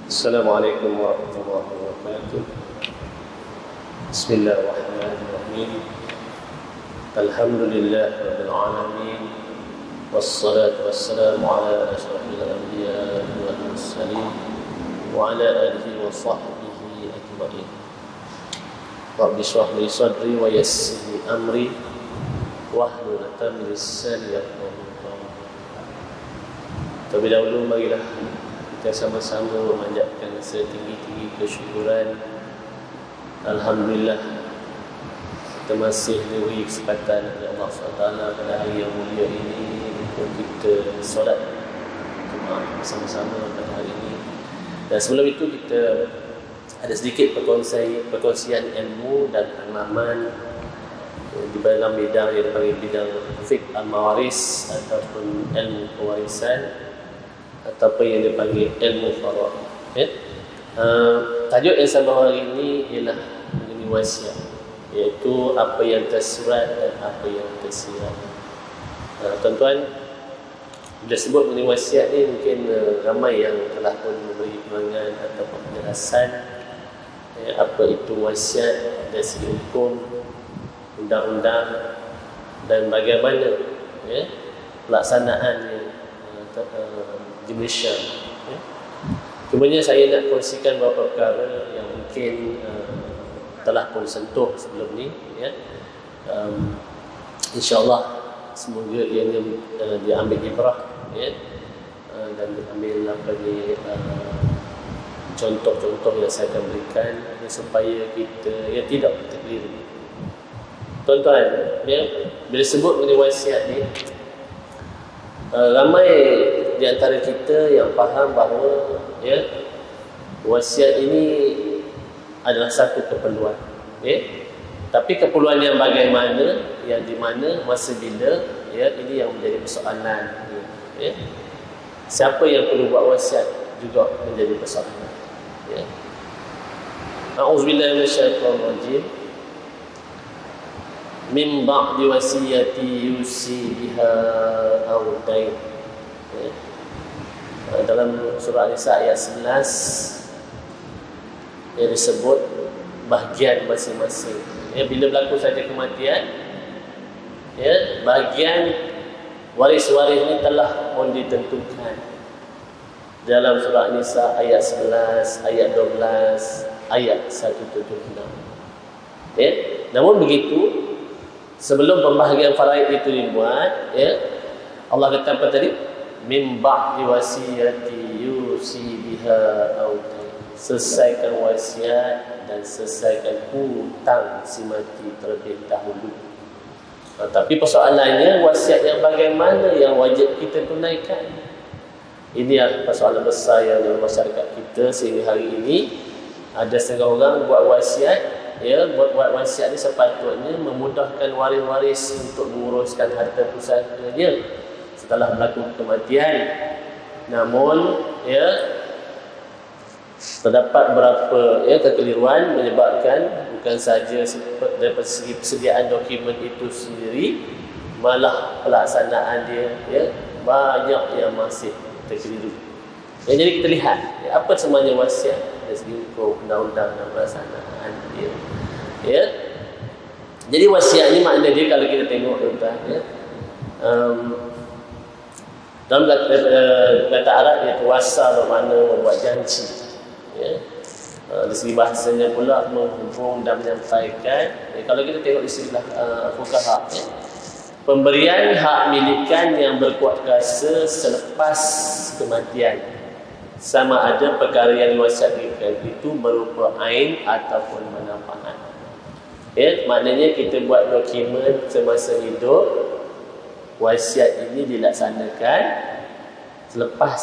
Assalamualaikum warahmatullahi wabarakatuh. Bismillahirrahmanirrahim. Alhamdulillah rabbil alamin. Wassalatu wassalamu ala asyrafil anbiya wal mursalin wa ala alihi wa sahbihi ajma'in. Rabbi shrah li sadri wa yassir li amri wahlul 'uqdatam min lisani yafqahu qawli. Terlebih dahulu marilah kita sama-sama memanjatkan setinggi-tinggi kesyukuran. Alhamdulillah kita masih diberi kesempatan oleh Allah SWT pada hari yang mulia ini untuk kita solat Jumaat bersama-sama pada hari ini. Dan sebelum itu kita ada sedikit perkongsian ilmu dan pengalaman di dalam bidang yang dipanggil bidang fiqh al-mawaris ataupun ilmu pewarisan ataupun yang dipanggil ilmu faraid. Tajuk yang saya bawa hari ini ialah mengenai wasiat, iaitu apa yang tersurat dan apa yang tersirat. Tuan-tuan, bila sebut mengenai wasiat ni mungkin ramai yang telah pun memberi keterangan ataupun penjelasan apa itu wasiat dari segi hukum, undang-undang dan bagaimana pelaksanaannya di Malaysia. Cumanya saya nak kongsikan beberapa perkara yang mungkin telah pun sentuh sebelum ni, InsyaAllah semoga ianya diambil ibrah, dan diambil contoh-contoh yang saya akan berikan supaya kita tidak terkeliru. Tuan-tuan, bila sebut mengenai wasiat ni, ramai di antara kita yang faham bahawa wasiat ini adalah satu keperluan. Tapi keperluan yang bagaimana, yang di mana, masa bila, ini yang menjadi persoalan. Siapa yang perlu buat wasiat juga menjadi persoalan. A'udzubillahi minasyaitonirrajim. Min ba'di wasiyati yusi biha aw dain. Dalam surah An-Nisa ayat 11 yang disebut bahagian masing-masing. Bila berlaku saja kematian, bahagian waris-waris ini telah pun ditentukan dalam surah An-Nisa ayat 11, ayat 12, ayat 176. Namun begitu, sebelum pembahagian faraid itu dibuat, Allah kata apa tadi? Min ba'di wasiyati yusi biha aw dain. Selesaikan wasiat dan selesaikan hutang si mati terlebih dahulu. Tapi persoalannya, wasiat yang bagaimana yang wajib kita tunaikan? Ini persoalan besar yang dalam masyarakat kita sehingga hari ini. Ada setengah orang buat wasiat, buat wasiat ni sepatutnya memudahkan waris-waris untuk menguruskan harta pusakanya setelah berlaku kematian. Namun terdapat beberapa kekeliruan menyebabkan bukan saja daripada segi persediaan dokumen itu sendiri, malah pelaksanaan dia banyak yang masih terkeliru. Jadi kita lihat apa sebenarnya wasiat dari segi hukum, undang-undang dan pelaksanaan dia. Jadi wasiat ni makna dia, kalau kita tengok tuan-tuan, dalam kata Arab iaitu wasa bermakna membuat janji. Dari segi bahasanya pula menghubung dan menyampaikan. Kalau kita tengok istilah fuqaha, pemberian hak milikan yang berkuat kuasa selepas kematian, sama ada perkara yang diwasiatkan itu berupa ain ataupun manfaat. Maknanya kita buat dokumen semasa hidup, wasiat ini dilaksanakan selepas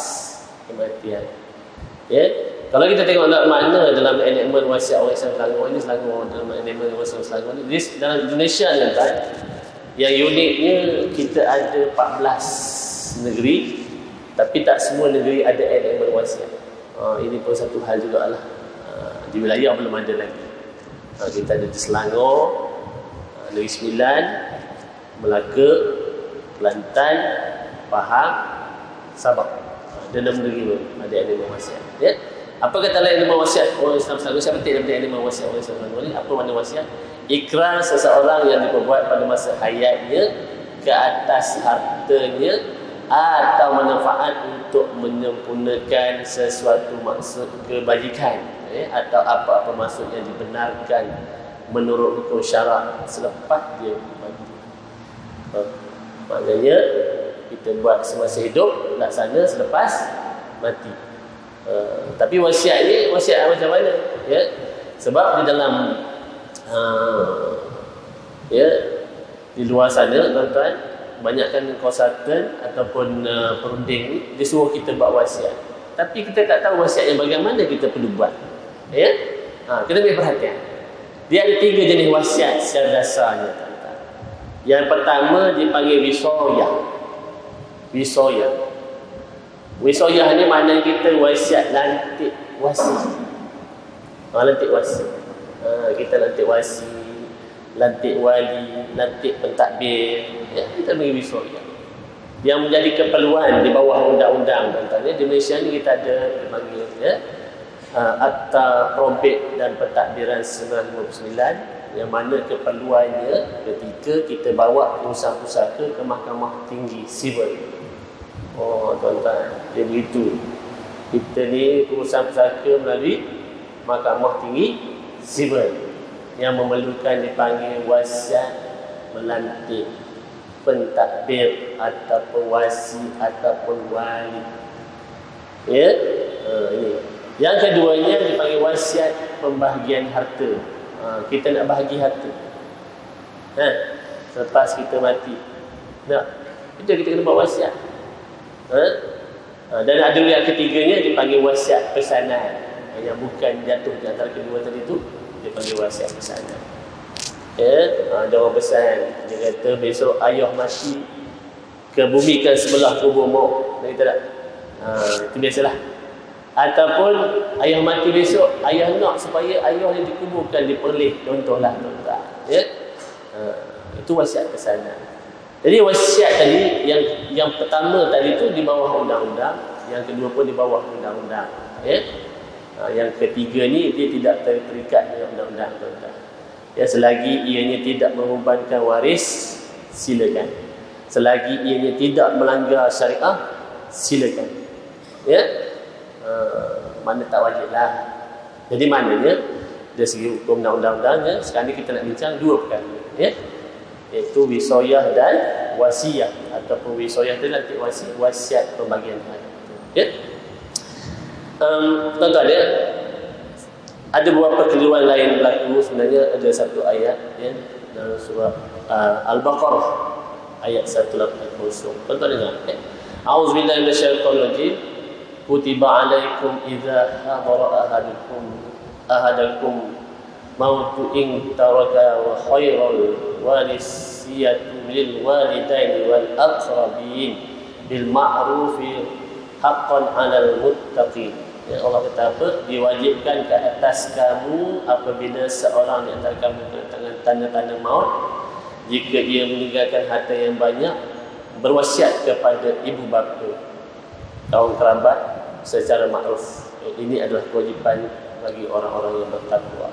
kematian. Kalau kita tengok makna dalam elemen wasiat orang Islam Selangor ini, dalam elemen wasiat Selangor ini, dalam Indonesia ni kan, yang uniknya kita ada 14 negeri, tapi tak semua negeri ada elemen wasiat. Ini pun satu hal jugalah. Di wilayah belum ada lagi. Kita ada di Selangor, Negeri Sembilan, Melaka, Kelantan, Pahang, Sabah. Ada 6 negeri ada elemen wasiat. Apa kata lain lima wasiat orang Islam selalu? Saya penting lima wasiat orang Islam selalu ni. Apa makna wasiat? Ikrar seseorang yang diperbuat pada masa hayatnya ke atas hartanya atau manfaat untuk menyempurnakan sesuatu maksud kebajikan, atau apa-apa maksud yang dibenarkan menurut hukum syarak selepas dia mati. Maknanya kita buat semasa hidup, laksana selepas mati. Tapi wasiat ni wasiat macam mana? Ya, sebab di dalam di luar sana tuan-tuan, banyakkan konsultan ataupun perunding ni dia suruh kita buat wasiat. Tapi kita tak tahu wasiat yang bagaimana kita perlu buat. Ya? Kita ambil perhatian. Dia ada 3 jenis wasiat secara dasarnya, tuan-tuan. Yang pertama dipanggil wisoyah. Wisoyah ni maknanya kita wasiat lantik wasi. Lantik wasi. Kita lantik wasi, lantik wali, lantik pentadbir. Ya, kita bagi wisoyah. Yang menjadi keperluan di bawah undang-undang, tuan-tuan. Di Malaysia ni kita ada dipanggil Akta Probate dan Pentadbiran 1959, yang mana keperluannya ketika kita bawa perusahaan pusaka ke Mahkamah Tinggi Sivil. Tuan-tuan, dia begitu. Kita ni perusahaan pusaka melalui Mahkamah Tinggi Sivil yang memerlukan dipanggil wasiat melantik pentadbir ataupun wasi ataupun wali. Ya, ini. Yang keduanya dipanggil wasiat pembahagian harta. Kita nak bahagi harta. Selepas kita mati. Itu kita kena buat wasiat. Dan ada yang ketiganya dipanggil wasiat pesanan. Yang bukan jatuh di antara kedua tadi itu, dipanggil wasiat pesanan. Ada orang pesan, dia kata besok ayah mati, kebumikan sebelah kubur maut. Kita tak? Itu biasalah. Ataupun ayah mati besok, ayah nak supaya ayah yang dikuburkan di Perlis, contohlah, tuan-tuan. Ya? Itu wasiat pesanan. Jadi wasiat tadi yang pertama tadi itu di bawah undang-undang, yang kedua pun di bawah undang-undang. Ya? Yang ketiga ni dia tidak terikat dengan undang-undang, tuan-tuan. Ya, selagi ianya tidak membebankan waris, silakan. Selagi ianya tidak melanggar syariah, silakan. Ya? Mana tak wajib lah. Jadi maknanya dari segi hukum dan undang-undangnya, sekarang ni kita nak bincang 2 perkara, ya? Iaitu wisoyah dan wasiyah, ataupun wisoyah tu nanti wasiat pembagian harta. Ya? Tuan-tuan, ya, ada beberapa keliruan lain berlaku. Sebenarnya ada satu ayat, ya, dalam surah Al-Baqarah ayat 180. Tuan-tuan dengar, ya? A'udzubillahi minasyaitonir rajim. Kutiba alaikum idza hadara ahadakum mautu in taraka wa khairul warisiyatu lil walidaini wal aqrabin bil ma'rufi haqqan 'alal muttaqin. Ya, Allah kata apa? Diwajibkan ke atas kamu apabila seorang di antara kamu kedatangan tanda-tanda maut, jika ia meninggalkan harta yang banyak, berwasiat kepada ibu bapa, kaum kerabat secara makruf. Ini adalah kewajipan bagi orang-orang yang bertakwa.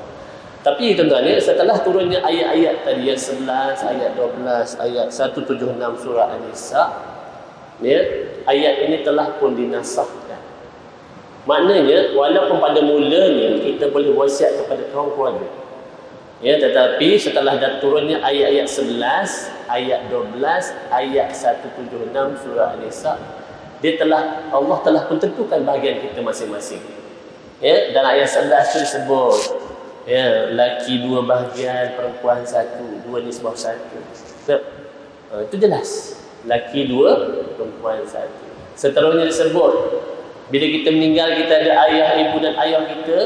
Tapi tuan-tuan, setelah turunnya ayat-ayat tadi yang 11, ayat 12, ayat 176 surah An-Nisa, ya, ayat ini telah pun dinasahkan. Maknanya walaupun pada mulanya kita boleh wasiat kepada kaum keluarga, ya, tetapi setelah dah turunnya ayat-ayat 11, ayat 12, ayat 176 surah An-Nisa, Allah telah pun tentukan bahagian kita masing-masing. Ya, dan ayat 11 itu disebut, ya, laki 2 bahagian, perempuan 1, 2 nisbah 1. Itu jelas. Laki 2, perempuan 1. Seterusnya disebut, bila kita meninggal, kita ada ayah, ibu dan ayah kita.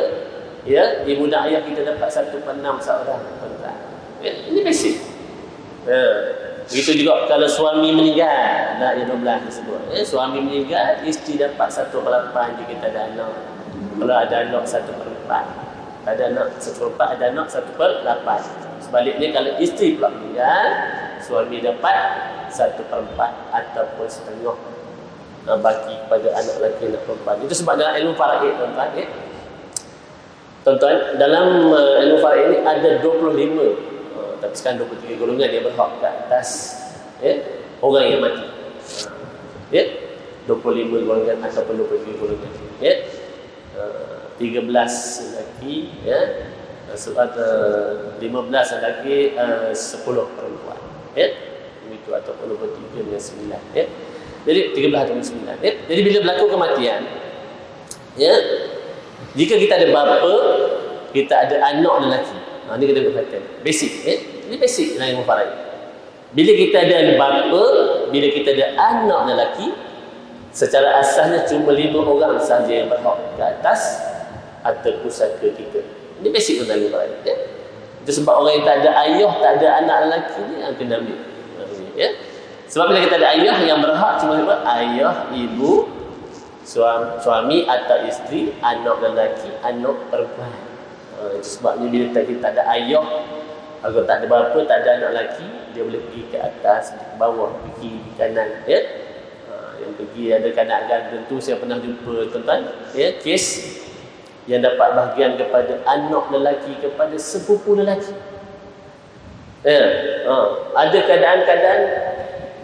Ya, ibu dan ayah kita dapat 1/6 seorang. Ya, ini basic. Begitu juga kalau suami meninggal, ayat 12 tersebut. Suami meninggal, isteri dapat 1/8 jika kita ada anak. Kalau ada anak 1/4. Ada anak 1/4, ada anak 1/8. Sebaliknya kalau isteri pula meninggal, suami dapat 1/4 ataupun setengah bagi kepada anak lelaki, anak perempuan. Itu sebab dalam ilmu faraid, tuan-tuan, Tuan-tuan, dalam ilmu faraid ini ada 25, tapi sekarang 23 golongan yang berhak ke atas orang yang mati. Ya, 25 golongan ataupun 23 golongan. Ya. 13 lelaki, ya. Sebab 15 lelaki, 10 perempuan. Ya. Itu ataupun 23 dengan 9, ya. Jadi 13 ataupun 9, ya. Jadi bila berlaku kematian, ya, jika kita ada bapa, kita ada anak lelaki. Ini kita perhatikan. Basic, ya. Ini basic dalam ilmu faraid. Bila kita ada bapa, bila kita ada anak lelaki, secara asalnya cuma 5 orang sahaja yang berhak ke atas atau pusaka kita. Ini basic dalam ilmu faraid, ya. Itu sebab orang yang tak ada ayah, tak ada anak lelaki ni yang kena ambil. Ya. Sebab bila kita ada ayah yang berhak cuma ayah, ibu, suami atau isteri, anak lelaki, anak perempuan. Itu sebabnya bila kita tak ada ayah, kalau tak ada bapa, tak ada anak lelaki, dia boleh pergi ke atas, pergi ke bawah, pergi kiri, kanan, ya. Yang pergi ada kanak-kanak tentu saya pernah jumpa tuan-tuan, ya, kes yang dapat bahagian kepada anak lelaki kepada sepupu lelaki. Ya, ada keadaan-keadaan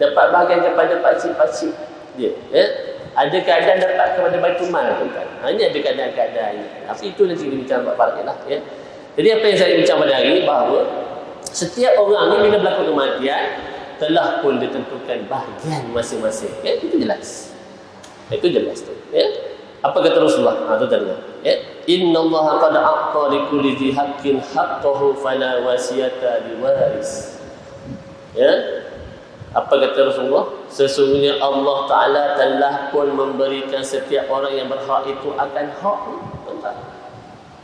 dapat bahagian kepada pakcik-pakcik dia, ya. Ada keadaan dapat kepada Baitul Mal, tuan-tuan. Ini ada keadaan-keadaan. Tapi itu nanti kita bincang bab faraid lah, ya. Jadi apa yang saya bincang pada hari ini, bahawa setiap orang ni bila berlaku kematian telah pun ditentukan bahagian masing-masing. Ya, itu jelas. Itu jelas tu, ya. Apa kata Rasulullah? Tuan-tuan, ya. Innallaha qad a'ta likulli dhi haqqin haqqahu fala wasiyata liwaris. Ya. Apa kata Rasulullah? Sesungguhnya Allah Ta'ala telah pun memberikan setiap orang yang berhak itu akan hak.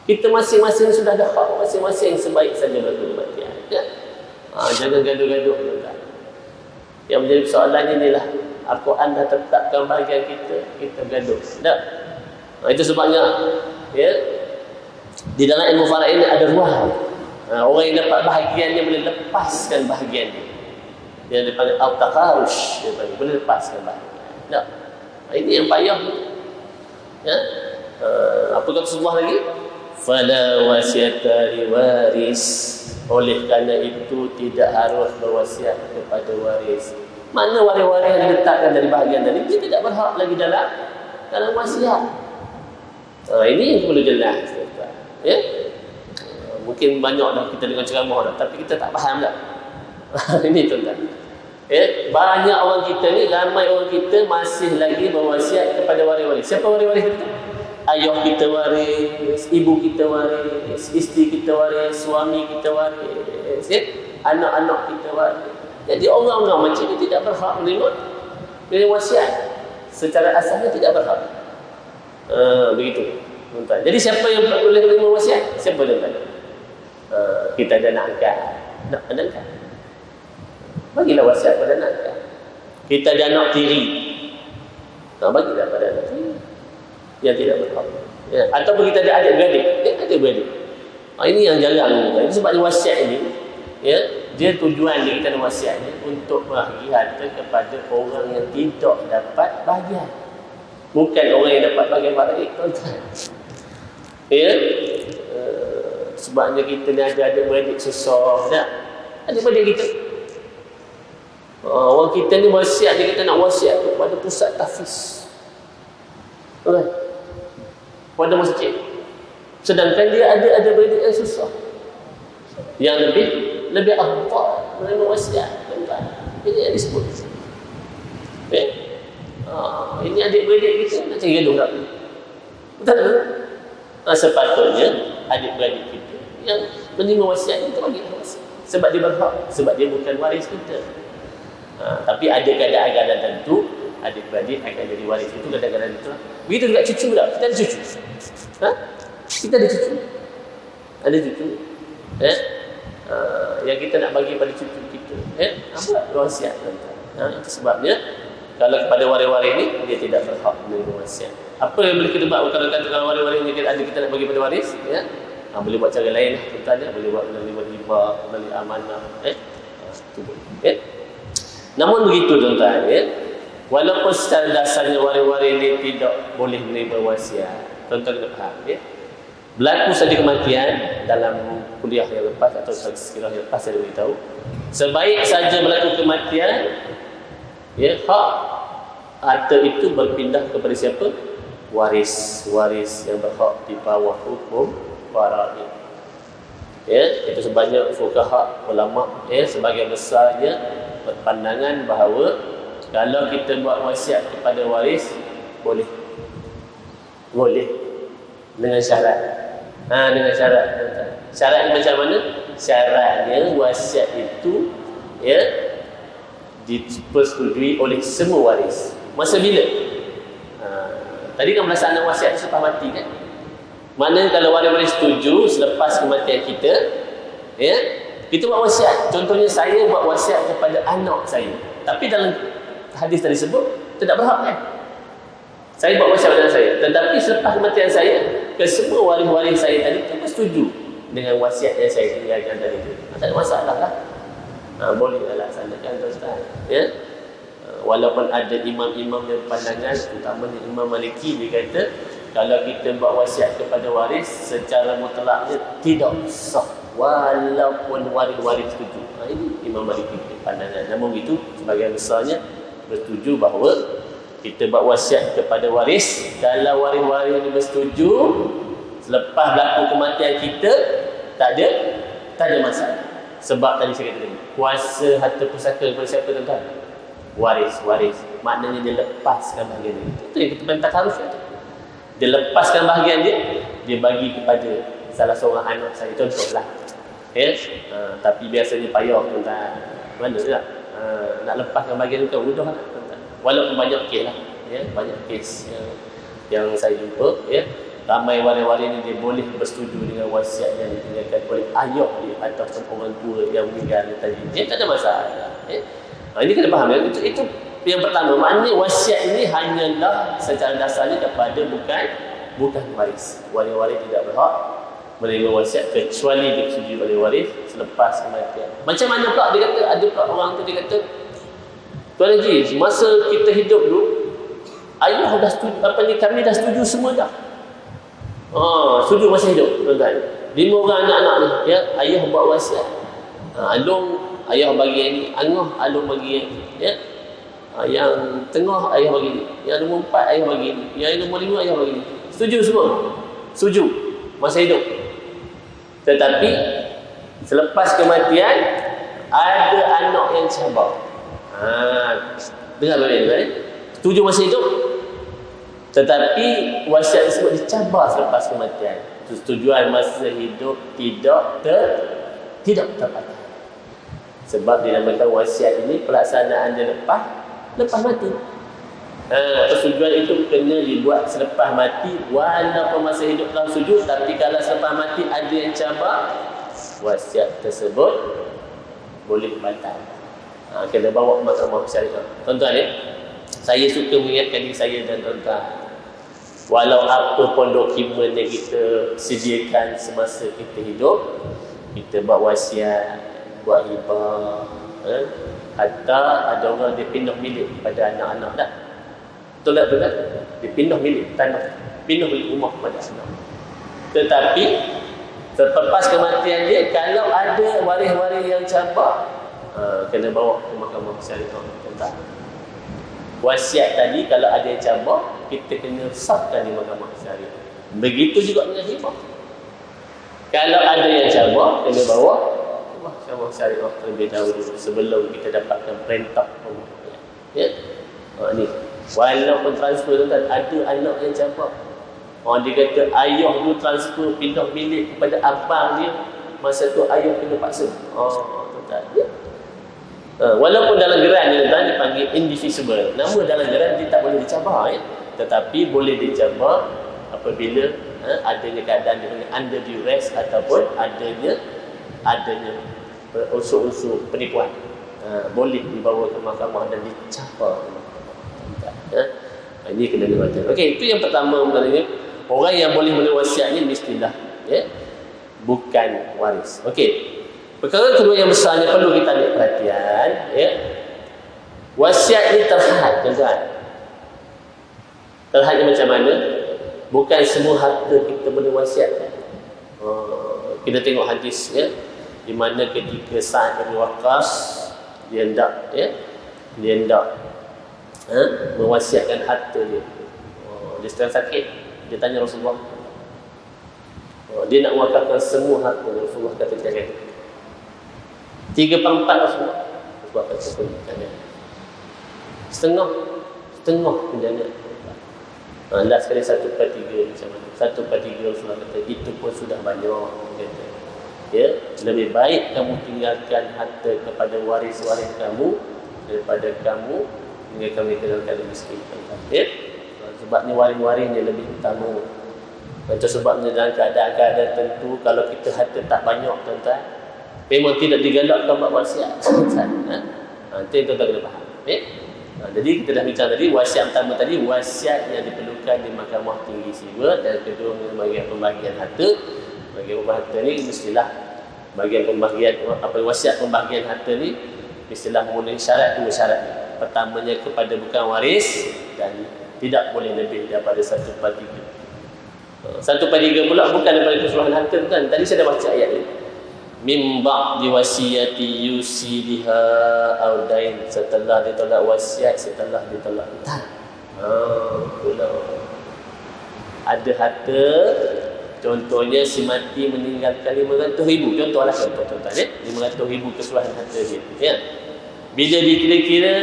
Kita masing-masing sudah ada hak masing-masing sebaik saja berlaku kematian. Ya? Jangan gaduh-gaduh. Yang menjadi persoalannya inilah, Al-Quran dah tetapkan bahagian kita gaduh. Tak? Itu sebabnya, ya, di dalam ilmu faraid ini ada ruang. Orang yang dapat bahagiannya boleh lepaskan bahagiannya. Dia dipanggil al-taqarush, dia panggil boleh lepaskan bahagian. Tak? Ini yang payah. Ya? Apa kata Rasulullah lagi? Fala wasiyata liwaris. Oleh kerana itu tidak harus berwasiat kepada waris. Mana waris-waris yang diletakkan dari bahagian tadi, dia tidak berhak lagi dalam wasiat. Ini yang perlu jelas, tuan-tuan. Ya? Mungkin banyak dah kita dengar ceramah dah, tapi kita tak faham dah. Ini tuan-tuan. Ya, banyak orang kita ni, ramai orang kita masih lagi berwasiat kepada waris-waris. Siapa waris-waris kita? Ayah kita waris, ibu kita waris, isteri kita waris, suami kita waris, ya? Anak-anak kita waris. Jadi orang-orang macam ni tidak berhak menerima wasiat. Secara asalnya tidak berhak. Begitu, tuan-tuan. Jadi siapa yang boleh menerima wasiat? Siapa tuan-tuan? Kita ada anak angkat. Nak angkat. Bagilah wasiat pada anak angkat. Kita ada anak tiri. Bagilah pada anak tiri yang tidak berhak. Ya. Ataupun kita ada adik-beradik. Adik-beradik. Ini yang jarang. Itu sebab wasiat ini, ya, dia tujuan dia kita ada wasiat ini untuk membagi harta kepada orang yang tidak dapat bahagian. Bukan orang yang dapat bahagian faraid, tuan-tuan. Ya. Sebabnya kita ni ada adik-beradik susah. Tak? Adik-beradik kita. Orang kita ni wasiat, dia kata nak wasiat kepada pusat tahfiz. Kan? Pada masjid. Sedangkan dia ada beradik yang susah. Yang lebih afdal menerima wasiat, tuan-tuan. Ini yang disebut. Ini adik-beradik kita nak cari gaduh tak? Betul tak? Sepatutnya adik-beradik kita yang menerima wasiat kita bagi wasiat. Sebab dia berhak, sebab dia bukan waris kita. Tapi ada keadaan-keadaan tentu adik-beradik akan jadi waris. Itu kadang-kadang itu. Begitu juga cucu pula. Kita ada cucu. Kita ada cucu. Ada cucu. Yang kita nak bagi pada cucu kita. Apa? Wasiat. Itu sebabnya kalau kepada waris-waris ni, dia tidak berhak menerima wasiat. Apa yang boleh kita buat kalau kata waris-waris ni ada kita nak bagi pada waris, ya? Boleh buat cara lain lah. Contohnya boleh buat melalui hibah, melalui amanah. Itu boleh. Namun begitu tuan-tuan, ya, walaupun secara dasarnya waris-waris ini tidak boleh menerima wasiat, tuan-tuan kena faham, ya. Berlaku saja kematian dalam kuliah yang lepas atau sekiranya yang lepas saya beritahu, sebaik saja berlaku kematian, ya, hak harta itu berpindah kepada siapa? Waris yang berhak di bawah hukum faraid. Ya, itu sebabnya fuqaha ulama sebagai besarnya berpandangan bahawa kalau kita buat wasiat kepada waris boleh dengan syarat. Dengan syarat. Syaratnya macam mana? Syaratnya wasiat itu dipersetujui oleh semua waris. Masa bila? Tadi kan melaksanakan wasiat itu selepas mati kan? Maknanya kalau waris-waris setuju selepas kematian kita, kita buat wasiat. Contohnya saya buat wasiat kepada anak saya. Tapi dalam hadis tadi sebut tidak berhak kan? Saya buat wasiat kepada saya. Tetapi selepas kematian saya, ke semua waris-waris saya tadi kita setuju dengan wasiat yang saya tinggalkan tadi itu. Tak ada masalah lah. Bolehlah laksanakan tuan-tuan. Ya. Walaupun ada imam-imam yang pandangan, terutamanya Imam Maliki, dia kata kalau kita buat wasiat kepada waris secara mutlaknya tidak sah walaupun waris-waris setuju. Ini Imam Maliki pandangan. Namun itu sebagian besarnya bersetuju bahawa kita buat wasiat kepada waris, kalau waris-waris ini bersetuju selepas berlaku kematian kita, tak ada masalah. Sebab tadi saya kata tadi, kuasa harta pusaka kepada siapa tuan-tuan? Waris. Maknanya dia lepaskan bahagian dia. Itu yang kita perintah harusnya. Dia lepaskan bahagian dia bagi kepada salah seorang anak saya, contohlah. Tapi biasanya payah tuan-tuan. Mana tak? Nak lepaskan bahagian itu mudah tak tuan-tuan? Walaupun banyak kes lah. Banyak kes yang saya jumpa, ramai waris-waris ni dia boleh bersetuju dengan wasiat yang ditinggalkan oleh ayah dia ataupun orang tua yang meninggal tadi. Tak ada masalah. Ini kena faham. Itu yang pertama. Maknanya wasiat ini hanyalah secara dasarnya kepada bukan waris. Waris-waris tidak berhak menerima wasiat kecuali disetujui oleh waris selepas kematian. Macam mana pula dia kata, ada pula orang tu dia kata, Tuan Haji, masa kita hidup dulu, ayah dah setuju, kami dah setuju semua dah. Setuju masa hidup, tuan-tuan. 5 orang anak-anak ni, ayah buat wasiat. Alung ayah bagi yang ni, Angah alung bagi yang ni, yang tengah ayah bagi ni, yang nombor 4 ayah bagi ni, yang nombor 5 ayah bagi ni. Setuju semua? Setuju masa hidup. Tetapi selepas kematian ada anak yang cabar. Dengar balik. Setuju masa hidup, tetapi wasiat tersebut dicabar selepas kematian. Persetujuan masa hidup tidak terpatah. Sebab dinamakan wasiat ini pelaksanaan dia lepas mati. Persetujuan itu kena dibuat selepas mati, walaupun masa hidup telah setuju, tapi kalau selepas mati ada yang cabar, wasiat tersebut boleh batal. Kena bawa ke mahkamah syariah. Tuan-tuan, saya suka mengingatkan diri saya dan tuan-tuan, walau apa pun dokumen yang kita sediakan semasa kita hidup, kita buat wasiat, buat hibah, hatta ada orang dia pindah milik pada anak-anak dah. Betul tak? Dia pindah milik tanah, pindah milik rumah pada anak. Tetapi selepas kematian dia, kalau ada waris-waris yang cabar, kena bawa ke mahkamah syariah. Tentang wasiat tadi, kalau ada yang cabar, kita kena sahkan di mahkamah syariah. Begitu juga dengan hibah. Kalau ada yang cabar, kena bawa ke mahkamah syariah terlebih dahulu sebelum kita dapatkan perintah. Ni walaupun transfer tuan, ada anak yang cabar. Dia kata ayah tu transfer pindah milik kepada abang dia, masa tu ayah kena paksa. Tuan, walaupun dalam geran ni tuan dipanggil indivisible. Nama dalam geran dia tak boleh dicabar, tetapi boleh dicabar apabila adanya keadaan dia under duress ataupun adanya unsur-unsur penipuan. Boleh dibawa ke mahkamah dan dicabar. Ini kena diwakil. Okey, itu yang pertama sebenarnya. Orang yang boleh menerima wasiat ni mestilah bukan waris. Okey. Perkara kedua yang besarnya perlu kita ambil perhatian, wasiat ni terhad, tuan-tuan. Terhadnya macam mana? Bukan semua harta kita boleh wasiatkan. Kita tengok hadis ya, di mana ketika Sa'ad bin Waqqas dia hendak mewasiatkan harta dia. Dia sedang sakit. Dia tanya Rasulullah. Dia nak mewakafkan semua harta. Rasulullah kata jangan. 3/4 Rasulullah. Rasulullah kata jangan. Setengah pun jangan. Last sekali 1/3 macam mana? 1/3 Rasulullah kata itu pun sudah banyak. Kata. Ya, lebih baik kamu tinggalkan harta kepada waris-waris kamu daripada kamu tinggalkan mereka dalam keadaan miskin. Ya? Sebab ni waris-waris ni lebih utama. Macam sebabnya dalam keadaan-keadaan tertentu kalau kita harta tak banyak tuan-tuan, memang tidak digalakkan buat wasiat. Nanti tuan-tuan kena faham. Jadi kita dah bincang tadi wasiat pertama tadi wasiat yang diperlukan di Mahkamah Tinggi Sivil, dan kedua bahagian pembahagian harta. Bahagian pembahagian harta ni mestilah bahagian pembahagian wasiat pembahagian harta ni mestilah memenuhi syarat dua syarat. Pertamanya kepada bukan waris dan tidak boleh lebih daripada 1/3. 1/3 pula bukan daripada keseluruhan harta kan. Tadi saya dah baca ayat ni. Min ba'di wasiyati yusi biha aw dain, setelah ditolak wasiat, setelah ditolak hutang. Ada harta, contohnya si mati meninggalkan 500,000. Contohlah contoh-contoh ni 500,000 keseluruhan harta dia. Ya. Bila dikira-kira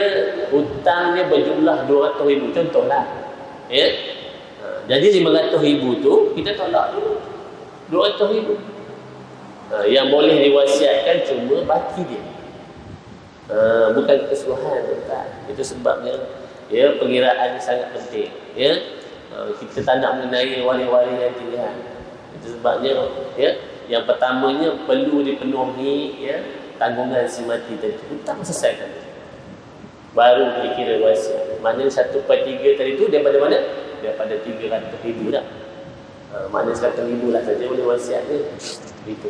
hutang dia berjumlah 200,000 contohlah. Ya. Jadi 500,000 tu kita tolak dulu. 200,000. Yang boleh diwasiatkan cuma baki dia. Bukan keseluruhan tuan. Itu sebabnya ya pengiraan sangat penting. Ya. Kita tak nak mengenai waris-waris yang tinggal. Itu sebabnya ya yang pertamanya perlu dipenuhi ya tanggungan si mati tadi. Hutang selesaikan. Baru dikira wasiat. Maknanya 1/3 tadi tu daripada mana? Daripada 300,000 dah. Maknanya 100,000 lah saja boleh wasiat ni. Itu.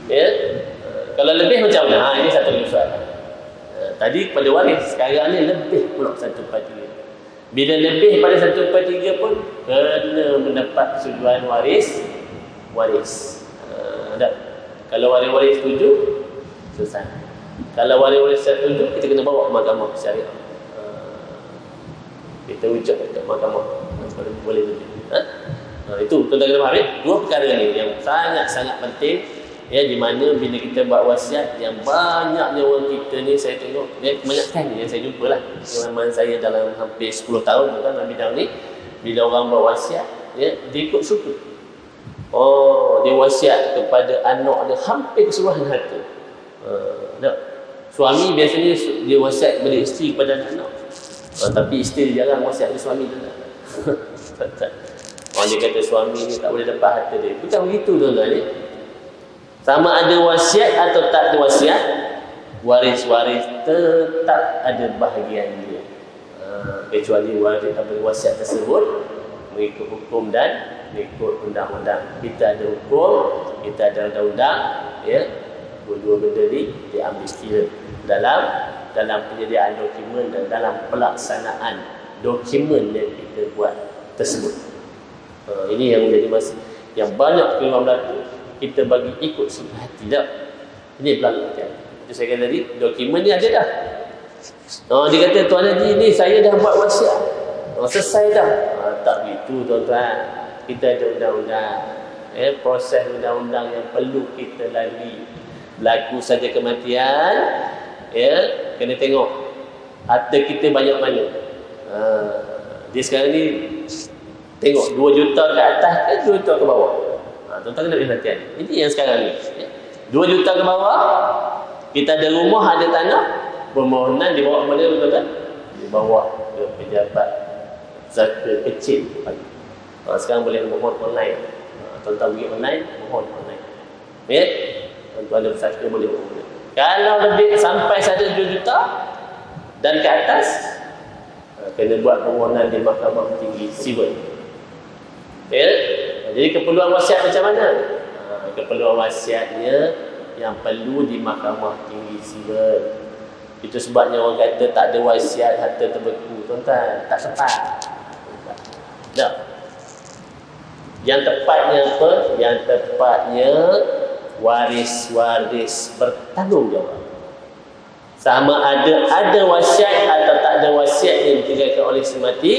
Ya. Kalau lebih macam mana? Ini satu soalan. Tadi pada waris, sekarang ni lebih pula 1/3. Bila lebih pada 1/3 pun kena mendapat persetujuan waris. Kalau waris setuju, selesai. Kalau waris setuju, kita kena bawa ke mahkamah syariah. Kita ucap ke mahkamah boleh lebih. Itu tuan-tuan kena faham. Dua perkara ni yang sangat-sangat penting. Ya, di mana bila kita buat wasiat, yang banyaknya orang kita ni saya tengok, ya, kebanyakan yang saya jumpa lah pengalaman saya dalam hampir 10 tahun dalam bidang ni, bila orang buat wasiat, ya, dia ikut suku. Dia wasiat kepada anak dia hampir keseluruhan harta. Suami biasanya dia wasiat kepada isteri kepada anak. Tapi isteri jarang wasiat kepada suami tu. Orang dia kata suami ni tak boleh dapat harta dia. Bukan begitu tuan-tuan ni. Sama ada wasiat atau tak ada wasiat, waris-waris tetap ada bahagian dia. Kecuali waris atau wasiat tersebut mengikut hukum dan mengikut undang-undang. Kita ada hukum, kita ada undang-undang, ya. Dua-dua benda ni diambil kira dalam penyediaan dokumen dan dalam pelaksanaan dokumen yang kita buat tersebut. Ini yang menjadi masalah yang banyak keluar berlaku. Kita bagi ikut suka hati tak. Ini berlaku kan. Itu saya kata tadi, dokumen ni ada dah. Dia kata Tuan Haji ni saya dah buat wasiat. Selesai dah. Tak begitu tuan-tuan. Kita ada undang-undang. Proses undang-undang yang perlu kita lalui. Berlaku saja kematian, kena tengok harta kita banyak mana. Dia sekarang ni tengok 2 juta ke atas ke 2 juta ke bawah. Tuan-tuan kena perhatian. Ini yang sekarang ni. 2 juta ke bawah, kita ada rumah, ada tanah, permohonan dibawa ke mana tuan-tuan? Dibawa ke pejabat zakat kecil. Sekarang boleh mohon online. Tuan-tuan pergi online, mohon online. Tuan-tuan ada zakat boleh mohon. Kalau lebih sampai 1 juta dan ke atas, kena buat permohonan di Mahkamah Tinggi Sivil. Jadi keperluan wasiat macam mana? Keperluan wasiatnya yang perlu di Mahkamah Tinggi Sivil. Itu sebabnya orang kata tak ada wasiat harta terbeku. Tuan-tuan, tak tepat. Tak. Yang tepatnya apa? Yang tepatnya waris-waris bertanggungjawab. Sama ada wasiat atau tak ada wasiat yang ditinggalkan oleh si mati,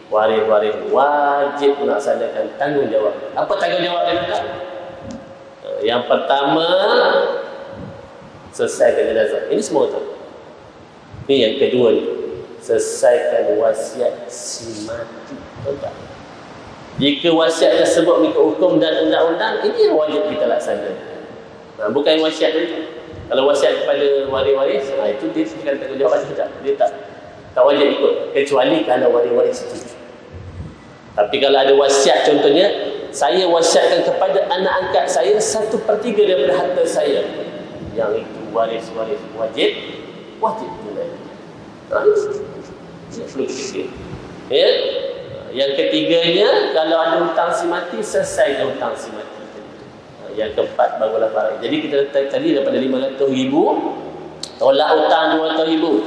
waris-waris wajib melaksanakan tanggungjawab. Apa tanggungjawab dia? Yang pertama, selesaikan jenazah. Ini semua tu. Ini yang kedua ni, selesaikan wasiat si mati. Tuan-tuan, jika wasiat tersebut mengikut hukum dan undang-undang, ini yang wajib kita laksanakan. Bukan wasiat itu. Kalau wasiat kepada waris-waris, itu dia sekarang tanggungjawab saja. Dia tak wajib ikut, kecuali kalau waris-waris setuju. Tapi kalau ada wasiat, contohnya saya wasiatkan kepada anak angkat saya 1/3 daripada harta saya, yang itu waris-waris wajib tunai. Ini perlu kita. Ya. Yang ketiganya, kalau ada hutang si mati, selesaikan hutang si mati. Yang keempat, barulah faraiz. Jadi kita letak tadi daripada 500,000, tolak hutang 200,000,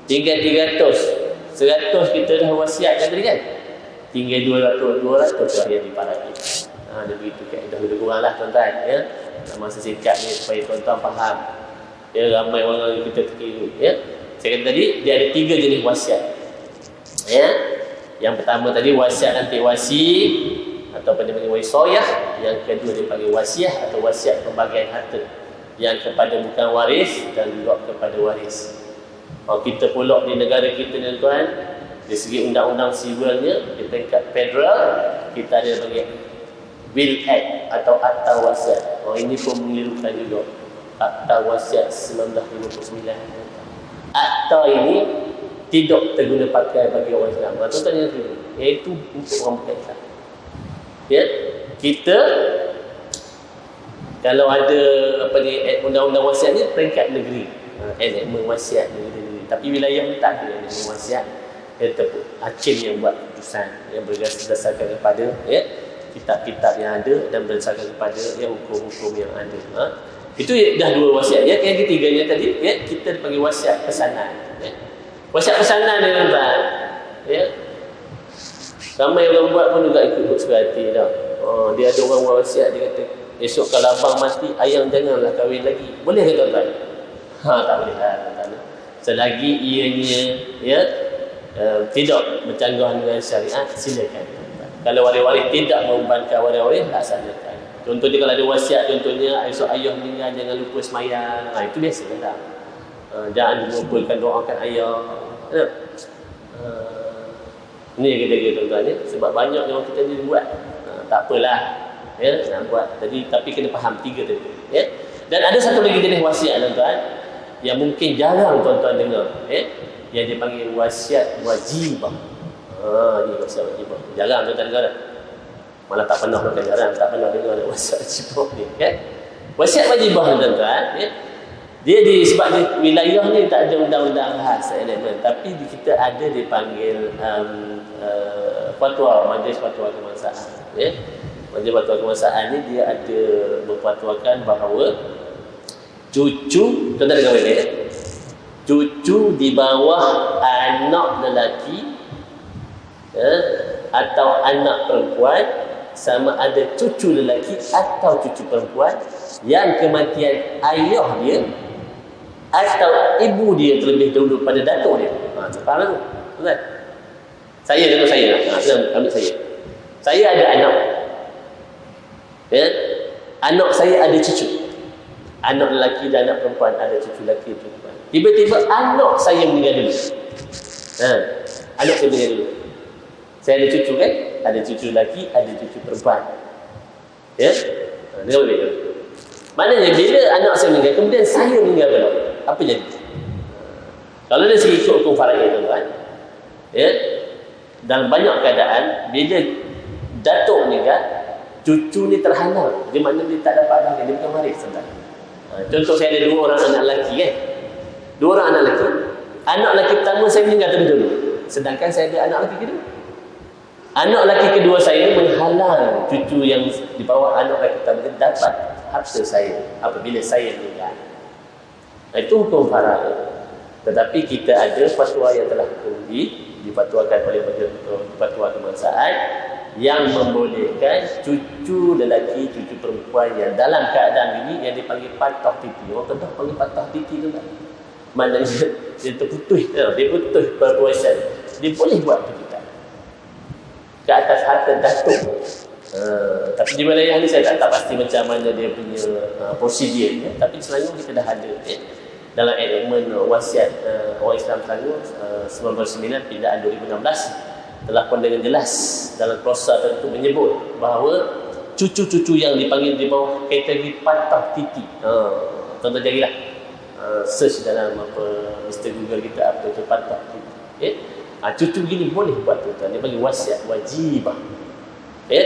tinggal 300. 100 kita dah wasiatkan tadi kan, tinggal 200 yang difaraiz. Dia begitu kaedah, lebih kurang lah tuan-tuan, ya. Masa singkat ni supaya tuan-tuan faham. Ya, ramai orang yang kita terkira, ya. Saya kata tadi, dia ada 3 jenis wasiat. Ya. Yang pertama tadi wasiat anti-wasi atau dipanggil wasoyah. Yang kedua dipanggil wasiah atau wasiat pembagian harta, yang kepada bukan waris dan juga kepada waris. Kalau kita pulak di negara kita ni tuan, dari segi undang-undang sivilnya di tingkat federal, kita ada panggil Will Act atau Akta Wasiat. Ini pun mengelirukan juga Akta Wasiat 1959. Akta ini tidak terguna pakai bagi orang Islam. Contohnya iaitu untuk orang bukan Islam. Ya, kita kalau ada undang-undang wasiat ni peringkat negeri, enakmen wasiat negeri. Tapi wilayah ni tak ada enakmen wasiat. Hakim yang buat keputusan yang berdasarkan kepada kitab-kitab yang ada dan berdasarkan kepada hukum-hukum yang ada. Itu dah 2 wasiat. Yang ketiganya tadi, kita dipanggil wasiat pesanan. Wasiat pesanan ni tuan-tuan, ramai orang buat pun juga ikut suka hati dah. Dia ada orang buat wasiat, dia kata esok kalau abang mati, ayang janganlah kahwin lagi. Boleh ke tuan-tuan? Tak boleh lah tuan-tuan. Selagi ianya tidak bercanggah dengan syariat, silakan tuan-tuan. Kalau waris-waris tidak membebankan waris-waris, laksanakan. Contohnya kalau ada wasiat, contohnya esok ayah meninggal jangan lupa semayang. Itu biasa lah. Jangan lupakan doakan ayah. Ini yang kita tuan-tuan, sebab banyak yang kita ni buat. Tak apalah, nak buat tadi, tapi kena faham 3 tadi. Dan ada satu lagi jenis wasiat tuan-tuan yang mungkin jarang tuan-tuan dengar, yang dipanggil wasiat wajibah. Ini wasiat wajibah jarang tuan-tuan dengar. Malah tak pernah tak pernah dengar wasiat wajibah ni. Wasiat wajibah tuan-tuan, dia sebab di wilayah ni tak ada undang-undang khas elemen, tapi di kita ada dipanggil fatwa, Majlis Fatwa Kebangsaan. Majlis Fatwa Kebangsaan ni dia ada berfatwakan bahawa cucu, tuan-tuan dengar baik, cucu di bawah anak lelaki atau anak perempuan, sama ada cucu lelaki atau cucu perempuan yang kematian ayah dia atau ibu dia terlebih dahulu pada datuk dia. Faham tak? Betul? Saya contoh saya lah. Ambil saya. Saya ada anak. Anak saya ada cucu. Anak lelaki dan anak perempuan, ada cucu lelaki dan cucu perempuan. Tiba-tiba anak saya meninggal dulu. Anak saya meninggal dulu. Saya ada cucu kan? Ada cucu lelaki, ada cucu perempuan. Dengar baik. Maknanya bila anak saya meninggal, kemudian saya meninggal dulu, apa jadi? Kalau dari segi hukum faraiz tuan-tuan, dalam banyak keadaan bila datuk meninggal, cucu ni terhalang. Dia maknanya dia tak dapat bahagian, dia bukan waris tuan-tuan. Contoh saya ada 2 orang anak lelaki kan? 2 orang anak lelaki. Anak lelaki pertama saya meninggal terlebih dahulu. Sedangkan saya ada anak lelaki kedua. Anak lelaki kedua saya menghalang cucu yang di bawah anak lelaki pertama dapat harta saya apabila saya meninggal. Itu hukum faraiz. Tetapi kita ada fatwa yang telah difatwakan oleh Majlis Fatwa Kebangsaan yang membolehkan cucu lelaki, cucu perempuan yang dalam keadaan ini yang dipanggil patah titi. Orang Kedah panggil patah titi tu tak? Maknanya dia terputus, dia putus perpuasan. Dia boleh buat petikan ke atas harta datuk. Tapi di wilayah ni saya tak pasti macam mana dia punya prosedur ya. Tapi Selangor kita dah ada ya. Dalam enactment wasiat orang Islam Selangor 99 pindaan 2016 telah pun dengan jelas dalam klausa tertentu menyebut bahawa cucu-cucu yang dipanggil di bawah kategori patah titi. Contoh jadilah search dalam Mr. Google kita apa itu patah titi. Ya. Cucu gini boleh buat tuan. Dia panggil wasiat wajibah. Ya.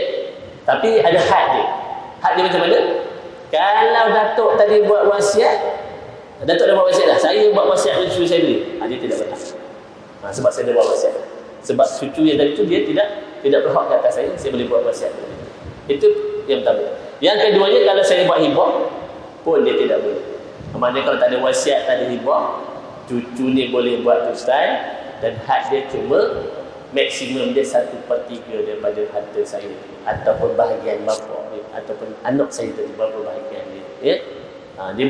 Tapi ada had dia. Had dia macam mana? Kalau datuk tadi buat wasiat, datuk dah buat wasiat dah. Saya buat wasiat dengan cucu saya ni. Dia tidak berhak. Sebab saya dah buat wasiat. Sebab cucu yang tadi tu dia tidak berhak ke atas saya boleh buat wasiat. Itu yang pertama. Yang keduanya, kalau saya buat hibah pun dia tidak boleh. Maknanya kalau tak ada wasiat, tak ada hibah, cucu ni boleh buat teruskan dan hak dia cuma maksimum dia 1/3 daripada harta saya ataupun bahagian bapa dia ataupun anak saya tadi berapa bahagian dia ya. Dia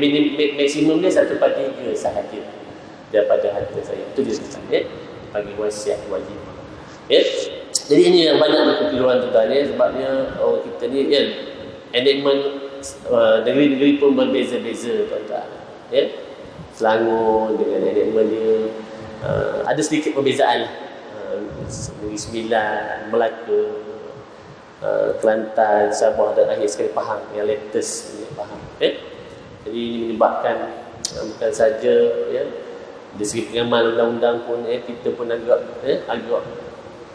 maksimum dia 1/3 sahaja daripada harta saya. Itu dia ya. Bagi wasiat wajib ya. Jadi ini yang banyak berkeliruan tuan ya. Sebabnya orang kita ni ya, enactment negeri-negeri pun berbeza-beza tuan-tuan ya. Selangor dengan enactment dia ada sedikit perbezaan. Negeri Sembilan, Melaka, Kelantan, Sabah dan akhir sekali Pahang yang latest punya Pahang. Jadi menyebabkan bukan saja ya, dari segi pengamal undang-undang pun kita pun agak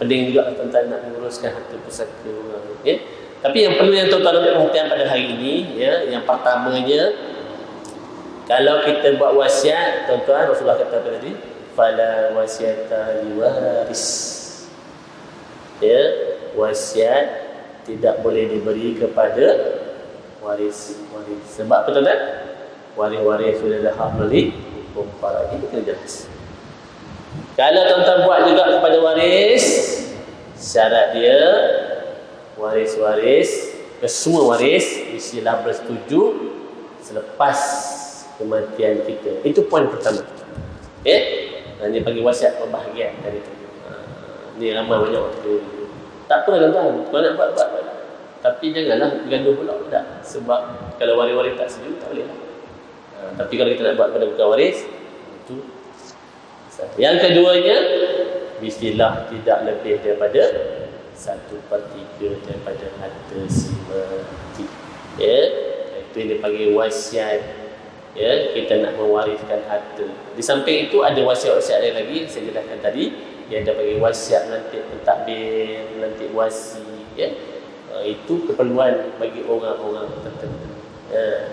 penting juga tuan-tuan nak menguruskan harta pusaka orang. Tapi yang perlu yang tuan-tuan ambil perhatian pada hari ini ya, yang pertamanya kalau kita buat wasiat, tuan-tuan Rasulullah kata apa tadi? Fala wasiata liwaris. Ya, wasiat tidak boleh diberi kepada waris. Sebab apa tuan-tuan? Waris-waris sudah dah hak milik hukum para ini kena jelas. Kalau tuan-tuan buat juga kepada waris, syarat dia waris-waris, semua waris mestilah bersetuju selepas kematian kita. Itu poin pertama. Ini bagi wasiat pembahagian tadi tu. Ni ramai banyak waktu. Tak apa tuan-tuan, kalau nak buat. Tapi janganlah gaduh pula tak. Sebab kalau waris-waris tak setuju tak boleh. Tapi kalau kita nak buat pada bukan waris, itu. Yang keduanya, mestilah tidak lebih daripada 1/3 daripada harta si mati. Itu yang dipanggil wasiat. Kita nak mewariskan harta. Di samping itu ada wasiat-wasiat lain lagi yang saya jelaskan tadi, yang dia panggil wasiat lantik pentadbir, lantik wasi. Itu keperluan bagi orang-orang tertentu.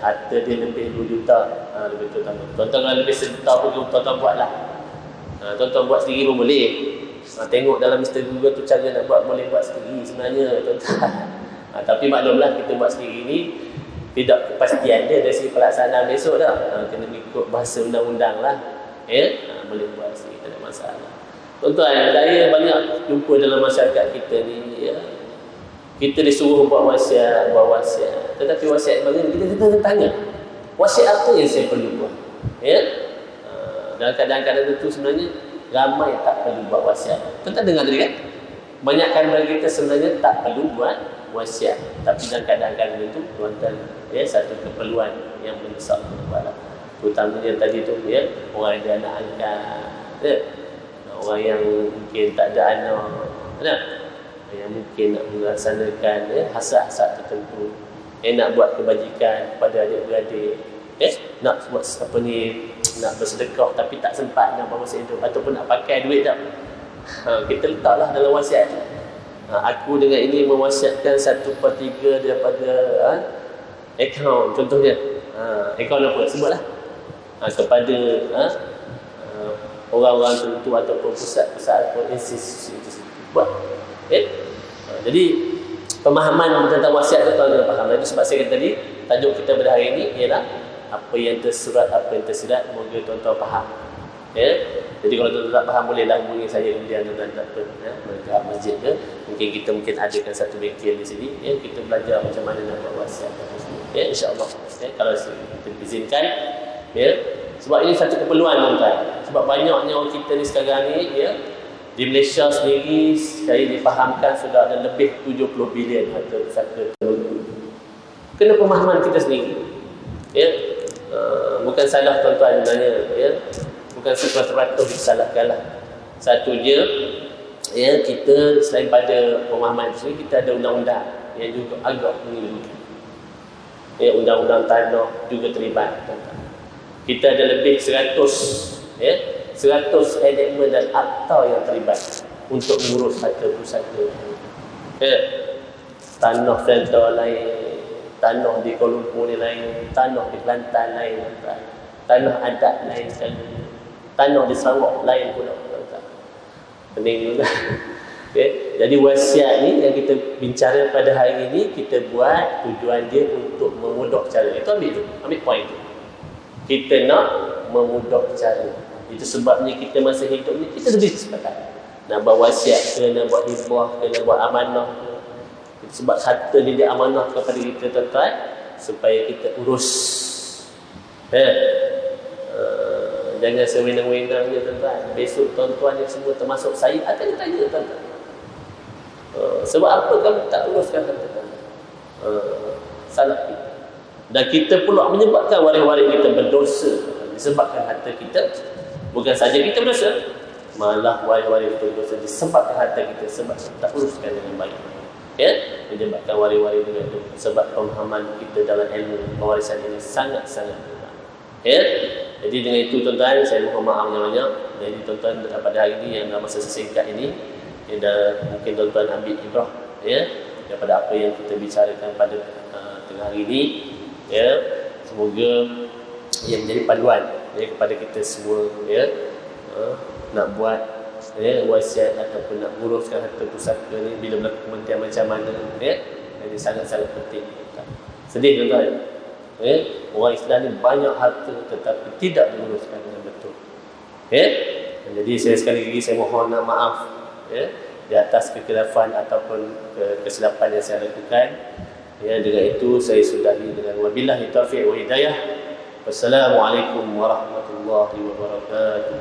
Harta dia lebih 2 juta, lebih terutama. Tuan-tuan kalau lebih 1 juta pun tuan-tuan buatlah. Tuan-tuan buat sendiri pun boleh. Tengok dalam Mr. Google tu cara nak buat, boleh buat sendiri sebenarnya tuan-tuan. Tapi maklumlah kita buat sendiri ni tidak kepastian dia dari segi pelaksanaan besok dah. Kena ikut bahasa undang-undang lah. Boleh buat sendiri, tak ada masalah. Tuan-tuan, saya banyak jumpa dalam masyarakat kita ni ya. Kita disuruh buat wasiat. Tetapi wasiat bagaimana? Kita tanya, wasiat apa yang saya perlu buat? Dalam keadaan-keadaan tertentu sebenarnya ramai tak perlu buat wasiat. Tuan-tuan dengar tadi kan? Banyakkan dari kita sebenarnya tak perlu buat wasiat. Tapi dalam keadaan-keadaan tertentu tuan-tuan satu keperluan yang mendesak buatlah. Terutamanya tadi tu orang yang ada anak angkat, orang yang mungkin tak ada anak, yang mungkin nak melaksanakan hasrat-hasrat tertentu, nak buat kebajikan kepada adik-beradik, nak buat nak bersedekah tapi tak sempat nak masa hidup ataupun nak pakai duit dah. Kita letaklah dalam wasiat. Aku dengan ini mewasiatkan 1/3 daripada akaun, contohnya akaun apa sebutlah kepada orang-orang tertentu ataupun pusat-pusat ataupun institusi itu buat. Jadi pemahaman tentang wasiat itu tuan-tuan faham. Itu sebab saya kata tadi tajuk kita pada hari ini ialah apa yang tersurat, apa yang tersirat. Moga tuan-tuan faham. Ya. Jadi kalau tuan-tuan tak faham bolehlah hubungi saya kemudian tuan-tuan mereka masjid ke, mungkin adakan satu bengkel di sini, ya, kita belajar macam mana nak buat wasiat, ya, insya-Allah, ya, kalau kita izinkan, ya, sebab ini satu keperluan tuan-tuan. Sebab banyaknya orang kita ni sekarang ni, ya, di Malaysia sendiri saya difahamkan sudah ada lebih 70 bilion harta pusaka tertentu. Kena pemahaman kita sendiri, ya. Bukan salah tuan-tuan sebenarnya, ya. Bukan 100% disalahkanlah. Satunya, ya, kita selain pada pemahaman itu, kita ada undang-undang yang juga agak mengilui. Ya, undang-undang tanah juga terlibat. Kita ada lebih 100, ya, 100 elemen dan akta yang terlibat untuk mengurus harta pusaka. Ya, tanah Selangor lain, tanah di Kuala Lumpur ni lain, tanah di Kelantan lain, tanah adat lain sekali. Tanah di Sarawak lain pula. Pening juga. Okay. Jadi wasiat ni yang kita bincang pada hari ini, kita buat tujuan dia untuk memudah cara. Itu ambil poin tu. Kita nak memudah cara. Itu sebabnya kita masa hidup ni kita lebih sepakat. Nak buat wasiat ke, nak buat hibah ke, nak buat amanah ke. Sebab harta ni dia amanah kepada kita tuan-tuan, supaya kita urus. Jangan sewenang-wenang je tuan-tuan. Besok tuan-tuan yang semua termasuk saya akan tanya tuan-tuan. Sebab apa kamu tak uruskan harta kamu? Salah kita. Dan kita pula menyebabkan waris-waris kita berdosa disebabkan harta kita. Bukan saja kita berdosa, malah waris-waris kita berdosa disebabkan harta kita sebab kita tak uruskan dengan baik. Ya, menyebabkan waris-waris dengan itu. Sebab pemahaman kita dalam ilmu pewarisan ini sangat-sangat berat. Ya. Jadi dengan itu tuan-tuan, saya mohon maaf banyak-banyak. Jadi tuan-tuan pada hari ini yang dalam masa sesingkat ini, ya, dah mungkin tuan-tuan ambil ibrah, ya, daripada apa yang kita bicarakan pada tengah hari ini, ya. Semoga ia menjadi panduan, ya, kepada kita semua, ya, nak buat, ya, wasiat ataupun nak uruskan harta pusaka ni bila berlaku kematian macam mana, ya. Ini sangat-sangat penting. Sedih tuan-tuan. Orang Islam ni banyak harta tetapi tidak diuruskan dengan betul. Jadi saya sekali lagi saya mohon maaf, ya, di atas kekhilafan ataupun kesilapan yang saya lakukan. Ya, dengan itu saya sudahi dengan wabillahi taufiq wa hidayah. Wassalamualaikum warahmatullahi wabarakatuh.